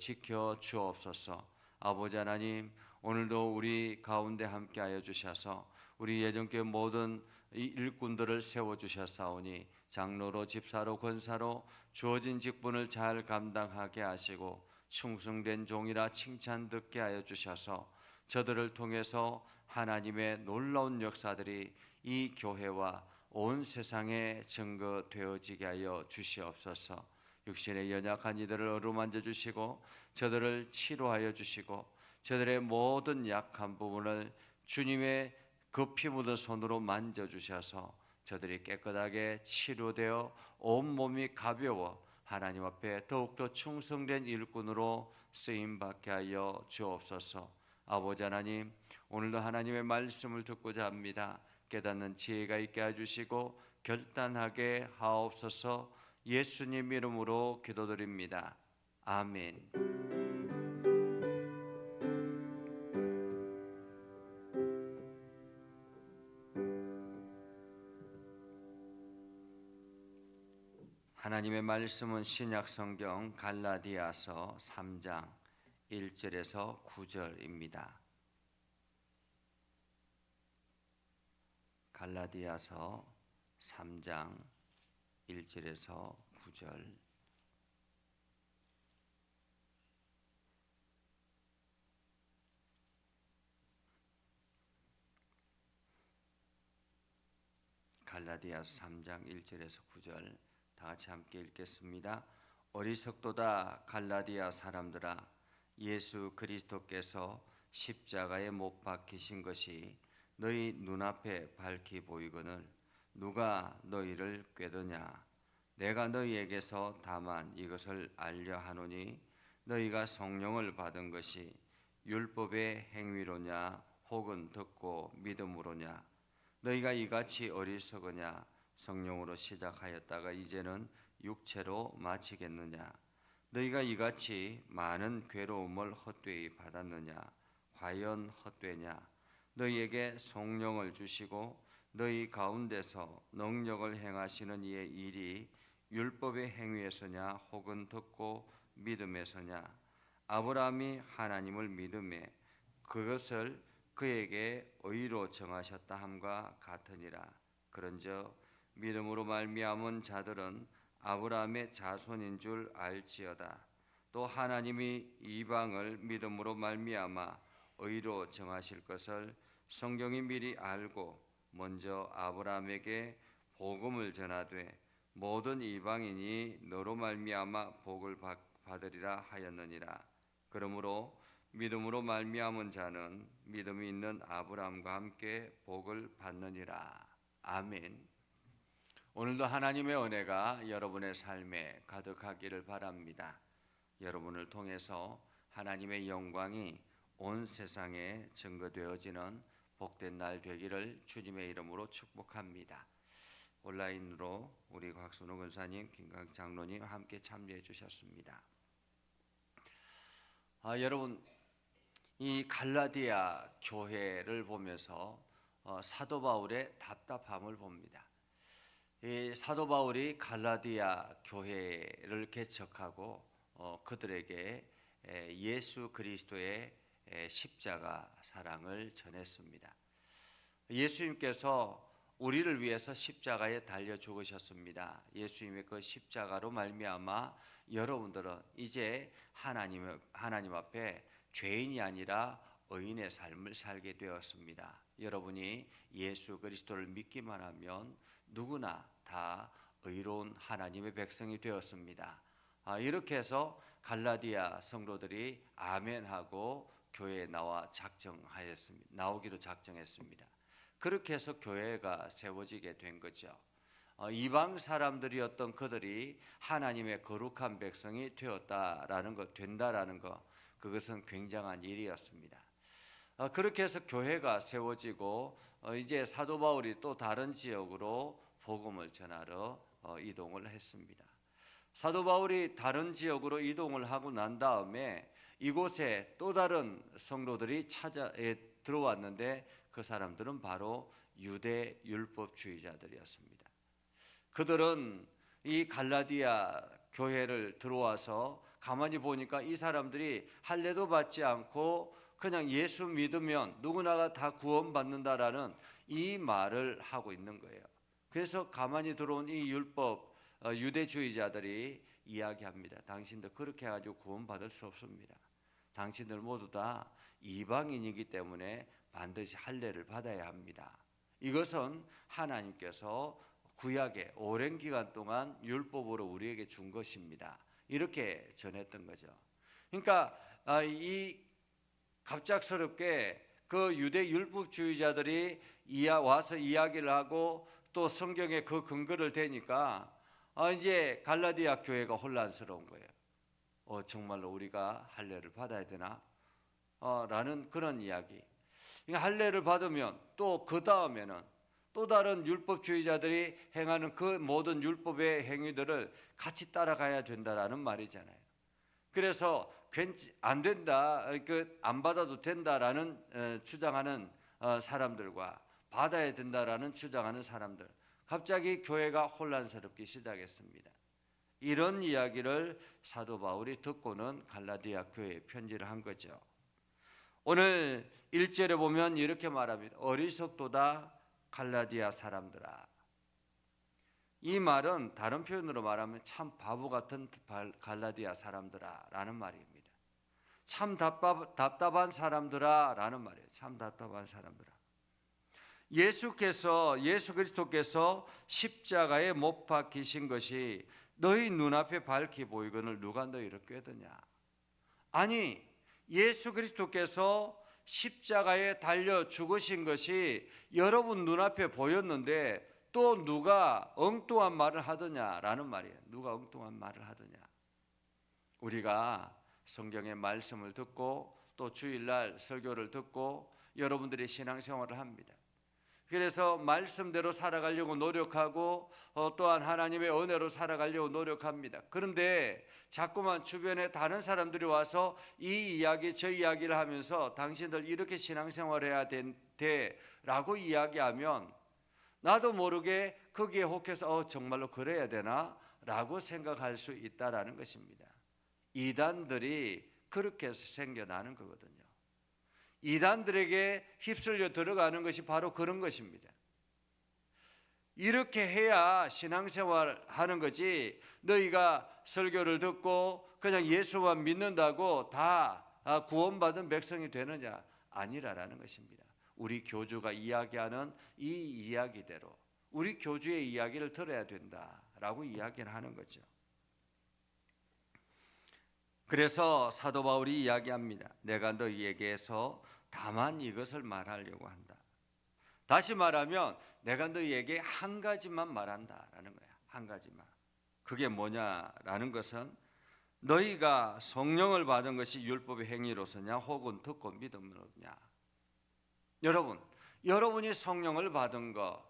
지켜 주옵소서. 아버지 하나님, 오늘도 우리 가운데 함께하여 주셔서 우리 예전교회 모든 이 일꾼들을 세워주셨사오니 장로로 집사로 권사로 주어진 직분을 잘 감당하게 하시고 충성된 종이라 칭찬 듣게 하여 주셔서 저들을 통해서 하나님의 놀라운 역사들이 이 교회와 온 세상에 증거되어지게 하여 주시옵소서. 육신의 연약한 이들을 어루만져 주시고 저들을 치료하여 주시고 저들의 모든 약한 부분을 주님의 그 피 묻은 손으로 만져주셔서 저들이 깨끗하게 치료되어 온몸이 가벼워 하나님 앞에 더욱더 충성된 일꾼으로 쓰임받게 하여 주옵소서. 아버지 하나님, 오늘도 하나님의 말씀을 듣고자 합니다. 깨닫는 지혜가 있게 해주시고 결단하게 하옵소서. 예수님 이름으로 기도드립니다. 아멘. 하나님의 말씀은 신약 성경 갈라디아서 3장 1절에서 9절입니다. 갈라디아서 3장 1절에서 9절. 갈라디아서 3장 1절에서 9절 다 같이 함께 읽겠습니다. 어리석도다 갈라디아 사람들아, 예수 그리스도께서 십자가에 못 박히신 것이 너희 눈앞에 밝히 보이거늘 누가 너희를 꾀드냐? 내가 너희에게서 다만 이것을 알려 하노니 너희가 성령을 받은 것이 율법의 행위로냐 혹은 듣고 믿음으로냐? 너희가 이같이 어리석으냐? 성령으로 시작하였다가 이제는 육체로 마치겠느냐? 너희가 이같이 많은 괴로움을 헛되이 받았느냐? 과연 헛되냐? 너희에게 성령을 주시고 너희 가운데서 능력을 행하시는 이의 일이 율법의 행위에서냐 혹은 듣고 믿음에서냐? 아브라함이 하나님을 믿음에 그것을 그에게 의로 정하셨다 함과 같으니라. 그런즉 믿음으로 말미암은 자들은 아브라함의 자손인 줄 알지어다. 또 하나님이 이방을 믿음으로 말미암아 의로 정하실 것을 성경이 미리 알고 먼저 아브라함에게 복음을 전하되 모든 이방인이 너로 말미암아 복을 받으리라 하였느니라. 그러므로 믿음으로 말미암은 자는 믿음이 있는 아브라함과 함께 복을 받느니라. 아멘. 오늘도 하나님의 은혜가 여러분의 삶에 가득하기를 바랍니다. 여러분을 통해서 하나님의 영광이 온 세상에 증거되어지는 복된 날 되기를 주님의 이름으로 축복합니다. 온라인으로 우리 곽순호 권사님, 김강 장로님 함께 참여해 주셨습니다. 여러분, 이 갈라디아 교회를 보면서 사도 바울의 답답함을 봅니다. 이 사도 바울이 갈라디아 교회를 개척하고 그들에게 예수 그리스도의 십자가 사랑을 전했습니다. 예수님께서 우리를 위해서 십자가에 달려 죽으셨습니다. 예수님의 그 십자가로 말미암아 여러분들은 이제 하나님 앞에 죄인이 아니라 의인의 삶을 살게 되었습니다. 여러분이 예수 그리스도를 믿기만 하면 누구나 다 의로운 하나님의 백성이 되었습니다. 이렇게 해서 갈라디아 성도들이 아멘하고 교회에 나오기로 작정했습니다. 그렇게 해서 교회가 세워지게 된 거죠. 이방 사람들이었던 그들이 하나님의 거룩한 백성이 된다라는 것, 그것은 굉장한 일이었습니다. 그렇게 해서 교회가 세워지고 이제 사도 바울이 또 다른 지역으로 복음을 전하러 이동을 했습니다. 사도 바울이 다른 지역으로 이동을 하고 난 다음에 이곳에 또 다른 성도들이 들어왔는데 그 사람들은 바로 유대 율법주의자들이었습니다. 그들은 이 갈라디아 교회를 들어와서 가만히 보니까 이 사람들이 할례도 받지 않고 그냥 예수 믿으면 누구나가 다 구원받는다라는 이 말을 하고 있는 거예요. 그래서 가만히 들어온 이 율법 유대주의자들이 이야기합니다. 당신들 그렇게 해가지고 구원받을 수 없습니다. 당신들 모두 다 이방인이기 때문에 반드시 할례를 받아야 합니다. 이것은 하나님께서 구약에 오랜 기간 동안 율법으로 우리에게 준 것입니다. 이렇게 전했던 거죠. 그러니까 이 갑작스럽게 그 유대 율법주의자들이 와서 이야기를 하고 또 성경에 그 근거를 대니까 이제 갈라디아 교회가 혼란스러운 거예요. 정말로 우리가 할례를 받아야 되나? 라는 그런 이야기. 그러니까 할례를 받으면 또 그 다음에는 또 다른 율법주의자들이 행하는 그 모든 율법의 행위들을 같이 따라가야 된다라는 말이잖아요. 그래서 안 된다, 안 받아도 된다라는 주장하는 사람들과 받아야 된다라는 주장하는 사람들, 갑자기 교회가 혼란스럽기 시작했습니다. 이런 이야기를 사도 바울이 듣고는 갈라디아 교회에 편지를 한 거죠. 오늘 1절에 보면 이렇게 말합니다. 어리석도다 갈라디아 사람들아. 이 말은 다른 표현으로 말하면 참 바보 같은 갈라디아 사람들아 라는 말입니다. 참 답답한 사람들아 라는 말이에요. 참 답답한 사람들아. 예수 그리스도께서 십자가에 못 박히신 것이 너희 눈앞에 밝히 보이거늘 누가 너희를 꾀드냐. 아니, 예수 그리스도께서 십자가에 달려 죽으신 것이 여러분 눈앞에 보였는데 또 누가 엉뚱한 말을 하더냐라는 말이에요. 누가 엉뚱한 말을 하더냐. 우리가 성경의 말씀을 듣고 또 주일날 설교를 듣고 여러분들이 신앙생활을 합니다. 그래서 말씀대로 살아가려고 노력하고 또한 하나님의 은혜로 살아가려고 노력합니다. 그런데 자꾸만 주변에 다른 사람들이 와서 이 이야기 저 이야기를 하면서 당신들 이렇게 신앙생활을 해야 돼 라고 이야기하면 나도 모르게 거기에 혹해서 정말로 그래야 되나 라고 생각할 수 있다라는 것입니다. 이단들이 그렇게 해서 생겨나는 거거든요. 이단들에게 휩쓸려 들어가는 것이 바로 그런 것입니다. 이렇게 해야 신앙생활 하는 거지, 너희가 설교를 듣고 그냥 예수만 믿는다고 다 구원받은 백성이 되느냐? 아니라라는 것입니다. 우리 교주가 이야기하는 이 이야기대로 우리 교주의 이야기를 들어야 된다라고 이야기를 하는 거죠. 그래서 사도 바울이 이야기합니다. 내가 너희에게서 다만 이것을 말하려고 한다. 다시 말하면 내가 너희에게 한 가지만 말한다라는 거야. 한 가지만. 그게 뭐냐라는 것은 너희가 성령을 받은 것이 율법의 행위로서냐 혹은 듣고 믿음으로냐. 여러분이 성령을 받은 것,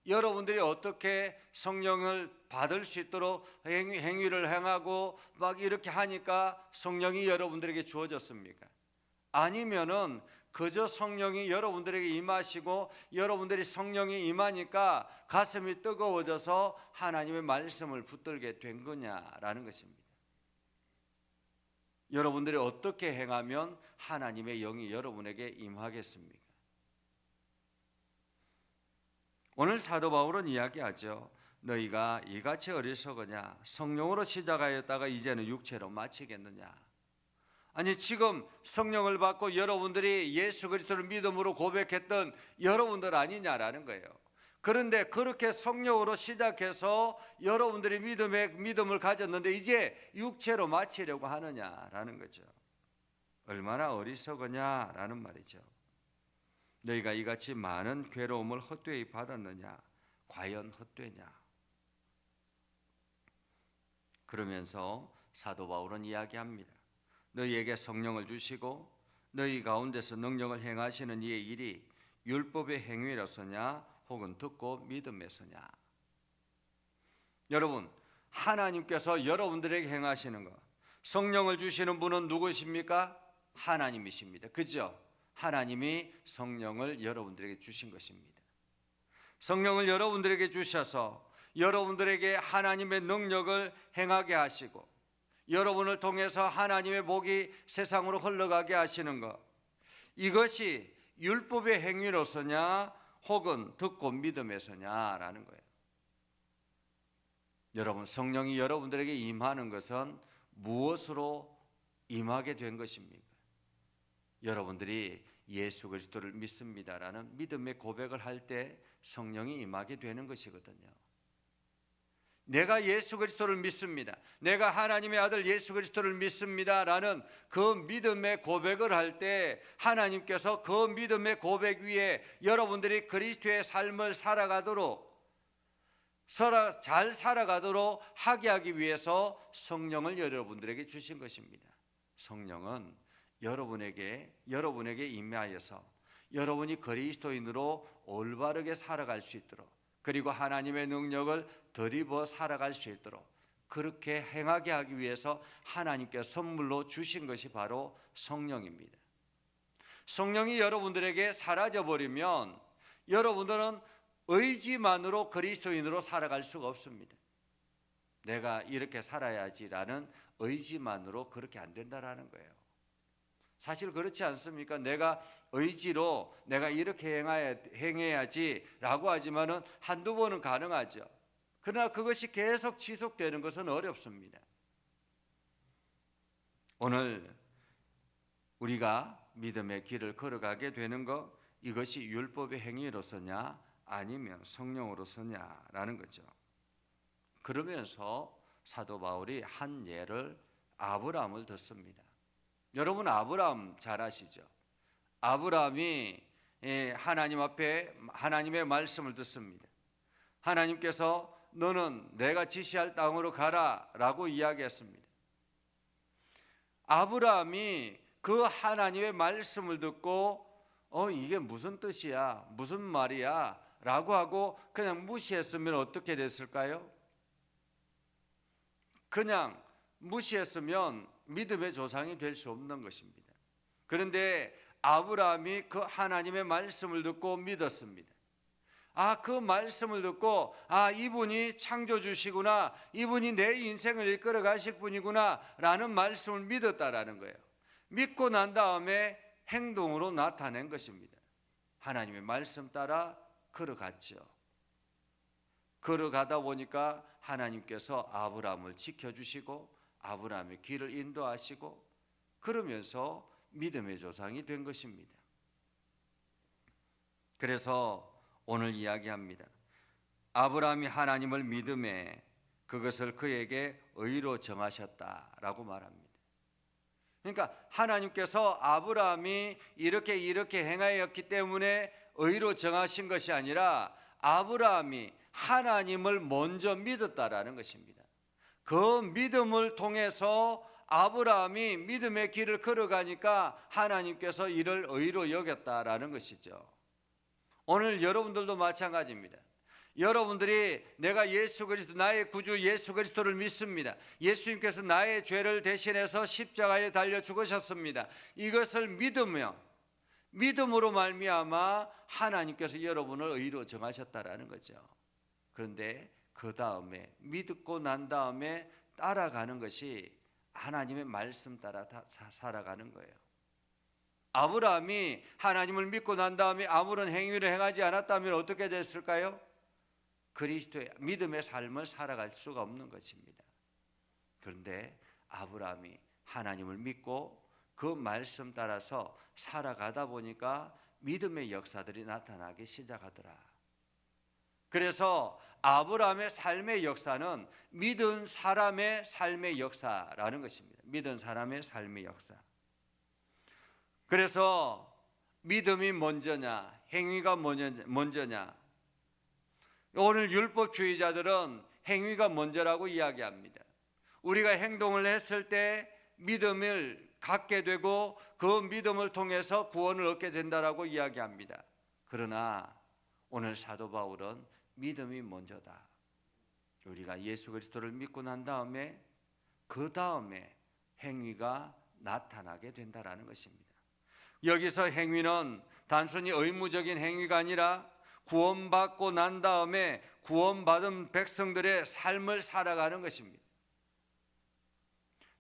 여러분들이 어떻게 성령을 받을 수 있도록 행위를 행하고 막 이렇게 하니까 성령이 여러분들에게 주어졌습니까? 아니면은 그저 성령이 여러분들에게 임하시고 여러분들이 성령이 임하니까 가슴이 뜨거워져서 하나님의 말씀을 붙들게 된 거냐라는 것입니다. 여러분들이 어떻게 행하면 하나님의 영이 여러분에게 임하겠습니까? 오늘 사도 바울은 이야기하죠. 너희가 이같이 어리석으냐? 성령으로 시작하였다가 이제는 육체로 마치겠느냐? 아니, 지금 성령을 받고 여러분들이 예수 그리스도를 믿음으로 고백했던 여러분들 아니냐라는 거예요. 그런데 그렇게 성령으로 시작해서 여러분들이 믿음을 가졌는데 이제 육체로 마치려고 하느냐라는 거죠. 얼마나 어리석으냐라는 말이죠. 너희가 이같이 많은 괴로움을 헛되이 받았느냐? 과연 헛되냐? 그러면서 사도 바울은 이야기합니다. 너희에게 성령을 주시고 너희 가운데서 능력을 행하시는 이의 일이 율법의 행위로서냐 혹은 듣고 믿음에서냐. 여러분, 하나님께서 여러분들에게 행하시는 것, 성령을 주시는 분은 누구십니까? 하나님이십니다. 그죠? 하나님이 성령을 여러분들에게 주신 것입니다. 성령을 여러분들에게 주셔서 여러분들에게 하나님의 능력을 행하게 하시고 여러분을 통해서 하나님의 복이 세상으로 흘러가게 하시는 것, 이것이 율법의 행위로서냐 혹은 듣고 믿음에서냐라는 거예요. 여러분, 성령이 여러분들에게 임하는 것은 무엇으로 임하게 된 것입니까? 여러분들이 예수 그리스도를 믿습니다라는 믿음의 고백을 할 때 성령이 임하게 되는 것이거든요. 내가 예수 그리스도를 믿습니다, 내가 하나님의 아들 예수 그리스도를 믿습니다라는 그 믿음의 고백을 할 때 하나님께서 그 믿음의 고백 위에 여러분들이 그리스도의 삶을 살아가도록, 잘 살아가도록 하게 하기 위해서 성령을 여러분들에게 주신 것입니다. 성령은 여러분에게 임하여서 여러분이 그리스도인으로 올바르게 살아갈 수 있도록, 그리고 하나님의 능력을 덧입어 살아갈 수 있도록 그렇게 행하게 하기 위해서 하나님께서 선물로 주신 것이 바로 성령입니다. 성령이 여러분들에게 사라져버리면 여러분들은 의지만으로 그리스도인으로 살아갈 수가 없습니다. 내가 이렇게 살아야지라는 의지만으로 그렇게 안 된다라는 거예요. 사실 그렇지 않습니까? 내가 의지로 내가 이렇게 행해야지라고 하지만은 한두 번은 가능하죠. 그러나 그것이 계속 지속되는 것은 어렵습니다. 오늘 우리가 믿음의 길을 걸어가게 되는 것, 이것이 율법의 행위로서냐 아니면 성령으로서냐라는 거죠. 그러면서 사도 바울이 한 예를, 아브라함을 듣습니다. 여러분, 아브라함 잘 아시죠? 아브라함이 하나님 앞에 하나님의 말씀을 듣습니다. 하나님께서 너는 내가 지시할 땅으로 가라 라고 이야기했습니다. 아브라함이 그 하나님의 말씀을 듣고 이게 무슨 뜻이야, 무슨 말이야 라고 하고 그냥 무시했으면 어떻게 됐을까요? 그냥 무시했으면 믿음의 조상이 될 수 없는 것입니다. 그런데 아브라함이 그 하나님의 말씀을 듣고 믿었습니다. 그 말씀을 듣고 이분이 창조주시구나, 이분이 내 인생을 이끌어 가실 분이구나 라는 말씀을 믿었다라는 거예요. 믿고 난 다음에 행동으로 나타낸 것입니다. 하나님의 말씀 따라 걸어갔죠. 걸어가다 보니까 하나님께서 아브라함을 지켜주시고 아브라함의 길을 인도하시고 그러면서 믿음의 조상이 된 것입니다. 그래서 오늘 이야기합니다. 아브라함이 하나님을 믿음에 그것을 그에게 의로 정하셨다라고 말합니다. 그러니까 하나님께서 아브라함이 이렇게 행하였기 때문에 의로 정하신 것이 아니라 아브라함이 하나님을 먼저 믿었다라는 것입니다. 그 믿음을 통해서 아브라함이 믿음의 길을 걸어가니까 하나님께서 이를 의로 여겼다라는 것이죠. 오늘 여러분들도 마찬가지입니다. 여러분들이 내가 예수 그리스도, 나의 구주 예수 그리스도를 믿습니다, 예수님께서 나의 죄를 대신해서 십자가에 달려 죽으셨습니다, 이것을 믿음으로 말미암아 하나님께서 여러분을 의로 정하셨다라는 거죠. 그런데 그 다음에 믿고 난 다음에 따라가는 것이 하나님의 말씀 따라 살아가는 거예요. 아브라함이 하나님을 믿고 난 다음에 아무런 행위를 행하지 않았다면 어떻게 됐을까요? 그리스도의 믿음의 삶을 살아갈 수가 없는 것입니다. 그런데 아브라함이 하나님을 믿고 그 말씀 따라서 살아가다 보니까 믿음의 역사들이 나타나기 시작하더라. 그래서 아브라함의 삶의 역사는 믿은 사람의 삶의 역사라는 것입니다. 믿은 사람의 삶의 역사. 그래서 믿음이 먼저냐 행위가 먼저냐, 오늘 율법주의자들은 행위가 먼저라고 이야기합니다. 우리가 행동을 했을 때 믿음을 갖게 되고 그 믿음을 통해서 구원을 얻게 된다라고 이야기합니다. 그러나 오늘 사도 바울은 믿음이 먼저다. 우리가 예수 그리스도를 믿고 난 다음에 그 다음에 행위가 나타나게 된다라는 것입니다. 여기서 행위는 단순히 의무적인 행위가 아니라 구원받고 난 다음에 구원받은 백성들의 삶을 살아가는 것입니다.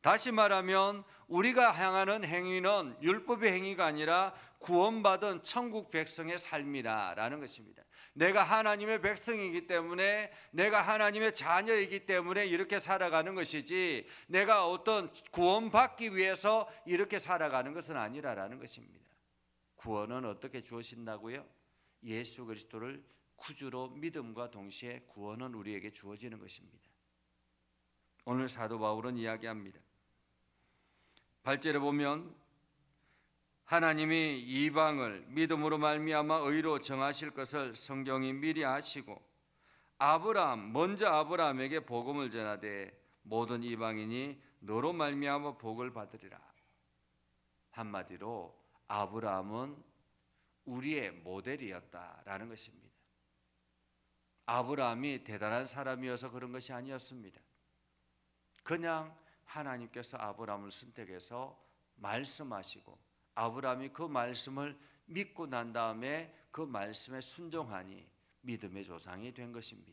다시 말하면 우리가 향하는 행위는 율법의 행위가 아니라 구원받은 천국 백성의 삶이라는 것입니다. 내가 하나님의 백성이기 때문에, 내가 하나님의 자녀이기 때문에 이렇게 살아가는 것이지, 내가 어떤 구원받기 위해서 이렇게 살아가는 것은 아니라는 것입니다. 구원은 어떻게 주어진다고요? 예수 그리스도를 구주로 믿음과 동시에 구원은 우리에게 주어지는 것입니다. 오늘 사도 바울은 이야기합니다. 8절에 보면 하나님이 이방을 믿음으로 말미암아 의로 정하실 것을 성경이 미리 아시고 먼저 아브라함에게 복음을 전하되 모든 이방인이 너로 말미암아 복을 받으리라. 한마디로 아브라함은 우리의 모델이었다라는 것입니다. 아브라함이 대단한 사람이어서 그런 것이 아니었습니다. 그냥 하나님께서 아브라함을 선택해서 말씀하시고 아브라함이 그 말씀을 믿고 난 다음에 그 말씀에 순종하니 믿음의 조상이 된 것입니다.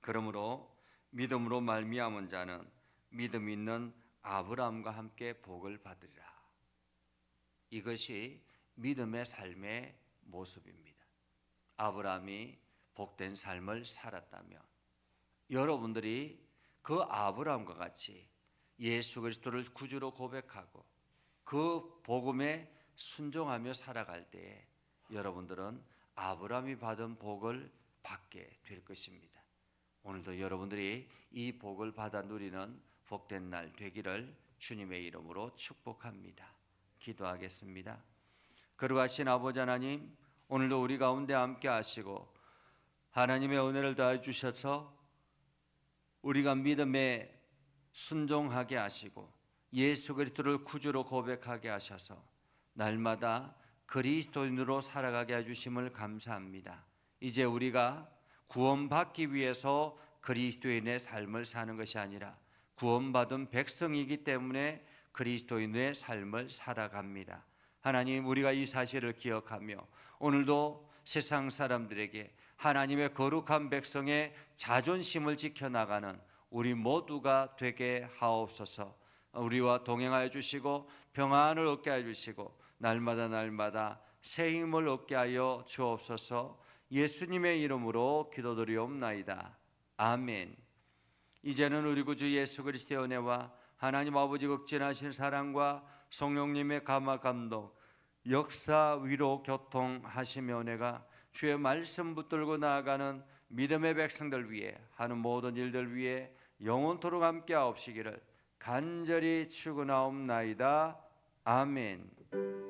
그러므로 믿음으로 말미암은 자는 믿음 있는 아브라함과 함께 복을 받으리라. 이것이 믿음의 삶의 모습입니다. 아브라함이 복된 삶을 살았다면 여러분들이 그 아브라함과 같이 예수 그리스도를 구주로 고백하고 그 복음에 순종하며 살아갈 때에 여러분들은 아브라함이 받은 복을 받게 될 것입니다. 오늘도 여러분들이 이 복을 받아 누리는 복된 날 되기를 주님의 이름으로 축복합니다. 기도하겠습니다. 거룩하신 아버지 하나님, 오늘도 우리 가운데 함께 하시고 하나님의 은혜를 더해 주셔서 우리가 믿음에 순종하게 하시고 예수 그리스도를 구주로 고백하게 하셔서 날마다 그리스도인으로 살아가게 해주심을 감사합니다. 이제 우리가 구원받기 위해서 그리스도인의 삶을 사는 것이 아니라 구원받은 백성이기 때문에 그리스도인의 삶을 살아갑니다. 하나님, 우리가 이 사실을 기억하며 오늘도 세상 사람들에게 하나님의 거룩한 백성의 자존심을 지켜나가는 우리 모두가 되게 하옵소서. 우리와 동행하여 주시고 평안을 얻게 하여 주시고 날마다 새 힘을 얻게 하여 주옵소서. 예수님의 이름으로 기도드리옵나이다. 아멘. 이제는 우리 구주 예수 그리스도의 은혜와 하나님 아버지 극진하신 사랑과 성령님의 감화 감독 역사 위로 교통하시며 은혜가 주의 말씀 붙들고 나아가는 믿음의 백성들 위해 하는 모든 일들 위해 영원토록 함께 하옵시기를 간절히 축원하옵나이다. 아멘.